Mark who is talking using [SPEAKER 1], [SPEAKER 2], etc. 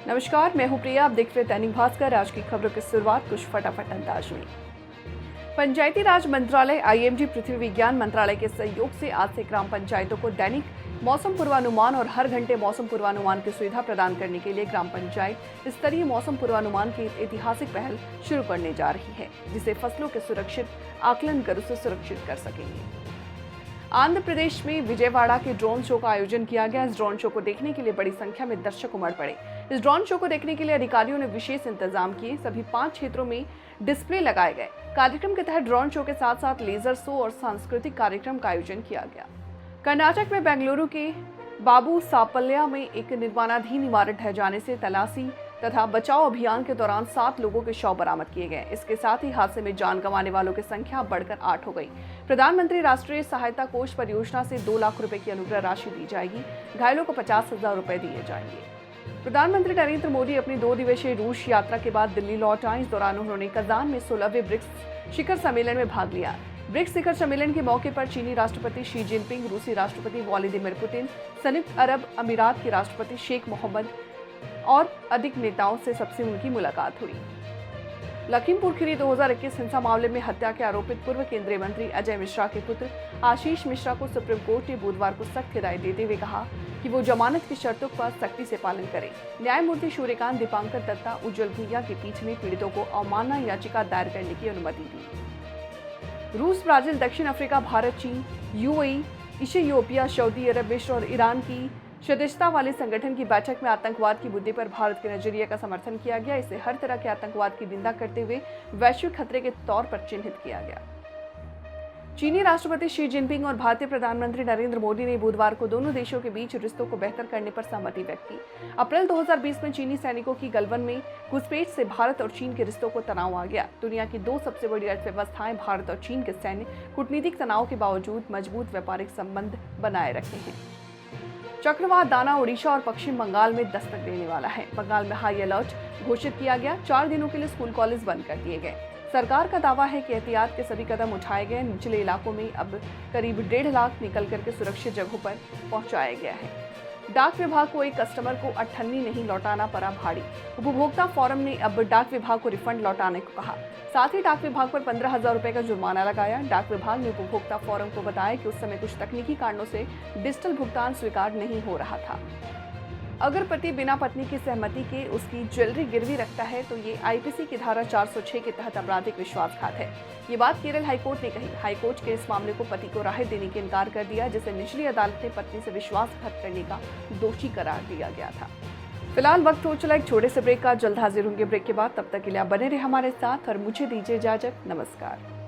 [SPEAKER 1] नमस्कार, मैं हूं प्रिया। आप देख रहे हैं दैनिक भास्कर। आज की खबरों की शुरुआत कुछ फटाफट अंदाज में। पंचायती राज मंत्रालय, आईएमडी, पृथ्वी विज्ञान मंत्रालय के सहयोग से आज से ग्राम पंचायतों को दैनिक मौसम पूर्वानुमान और हर घंटे मौसम पूर्वानुमान की सुविधा प्रदान करने के लिए ग्राम पंचायत स्तरीय मौसम पूर्वानुमान की ऐतिहासिक पहल शुरू करने जा रही है, जिसे फसलों के सुरक्षित आकलन कर उसे सुरक्षित कर सकेंगे। आंध्र प्रदेश में विजयवाड़ा के ड्रोन शो का आयोजन किया गया। इस ड्रोन शो को देखने के लिए बड़ी संख्या में दर्शक उमड़ पड़े। इस ड्रोन शो को देखने के लिए अधिकारियों ने विशेष इंतजाम किए। सभी 5 क्षेत्रों में डिस्प्ले लगाए गए। कार्यक्रम के तहत ड्रोन शो के साथ साथ लेजर शो और सांस्कृतिक कार्यक्रम का आयोजन किया गया। कर्नाटक में बेंगलुरु के बाबू सापल्या में एक निर्माणाधीन इमारत ढह जाने से तलाशी तथा बचाव अभियान के दौरान 7 लोगों के शव बरामद किए गए। इसके साथ ही हादसे में जान गंवाने वालों की संख्या बढ़कर 8 हो गई। प्रधानमंत्री राष्ट्रीय सहायता कोष परियोजना से 2 लाख रुपए की अनुग्रह राशि दी जाएगी। घायलों को 50,000 रुपए दिए जाएंगे। प्रधानमंत्री नरेंद्र मोदी अपनी 2 दिवसीय रूस यात्रा के बाद दिल्ली लौट आए। इस दौरान उन्होंने कजान में 16वें ब्रिक्स शिखर सम्मेलन में भाग लिया। ब्रिक्स शिखर सम्मेलन के मौके पर चीनी राष्ट्रपति शी जिनपिंग, रूसी राष्ट्रपति व्लादिमीर पुतिन, संयुक्त अरब अमीरात के राष्ट्रपति शेख मोहम्मद और अधिक नेताओं से सबसे उनकी मुलाकात हुई। लखीमपुर खीरी 2021 हिंसा मामले में हत्या के आरोपित पूर्व केंद्रीय मंत्री अजय मिश्रा के पुत्र आशीष मिश्रा को सुप्रीम कोर्ट ने बुधवार को सख्त हिदायत देते हुए कहा कि वो जमानत की शर्तों का सख्ती से पालन करें। न्यायमूर्ति सूर्यकांत, दीपांकर दत्ता, उज्जवल भुइया की पीठ ने पीड़ितों को अवमानना याचिका दायर करने की अनुमति दी। रूस, ब्राजील, दक्षिण अफ्रीका, भारत, चीन, यूएई, इथियोपिया, सऊदी अरब, मिस्र और ईरान की सदस्यता वाले संगठन की बैठक में आतंकवाद की मुद्दे पर भारत के नजरिए का समर्थन किया गया। इसे हर तरह के आतंकवाद की निंदा करते हुए वैश्विक खतरे के तौर पर चिन्हित किया गया। चीनी राष्ट्रपति शी जिनपिंग और भारतीय प्रधानमंत्री नरेंद्र मोदी ने बुधवार को दोनों देशों के बीच रिश्तों को बेहतर करने पर सहमति व्यक्त की। अप्रैल 2020 में चीनी सैनिकों की गलवान में घुसपैठ से भारत और चीन के रिश्तों को तनाव आ गया। दुनिया की 2 सबसे बड़ी अर्थव्यवस्थाएं भारत और चीन के सैन्य कूटनीतिक तनाव के बावजूद मजबूत व्यापारिक संबंध बनाए रखे हैं। चक्रवात दाना ओडिशा और पश्चिम बंगाल में दस्तक देने वाला है। बंगाल में हाई अलर्ट घोषित किया गया। 4 दिनों के लिए स्कूल कॉलेज बंद कर दिए गए। सरकार का दावा है कि एहतियात के सभी कदम उठाए गए। निचले इलाकों में अब करीब 1.5 लाख निकल करके सुरक्षित जगहों पर पहुंचाया गया है। डाक विभाग को एक कस्टमर को 98 नहीं लौटाना पड़ा भारी। उपभोक्ता फोरम ने अब डाक विभाग को रिफंड लौटाने को कहा। साथ ही डाक विभाग पर 15,000 रुपए का जुर्माना लगाया। डाक विभाग ने उपभोक्ता फोरम को बताया कि उस समय कुछ तकनीकी कारणों से डिजिटल भुगतान स्वीकार नहीं हो रहा था। अगर पति बिना पत्नी की सहमति के उसकी ज्वेलरी गिरवी रखता है तो ये आईपीसी की धारा 406 के तहत आपराधिक विश्वासघात है। ये बात केरल हाईकोर्ट ने कही। हाईकोर्ट के इस मामले को पति को राहत देने के इनकार कर दिया, जिसे निचली अदालत ने पत्नी से विश्वासघात करने का दोषी करार दिया गया था। फिलहाल वक्त हो चला एक छोटे से ब्रेक का। जल्द हाजिर होंगे ब्रेक के बाद। तब तक के लिए आप बने रहे हमारे साथ और मुझे दीजिए इजाजत। नमस्कार।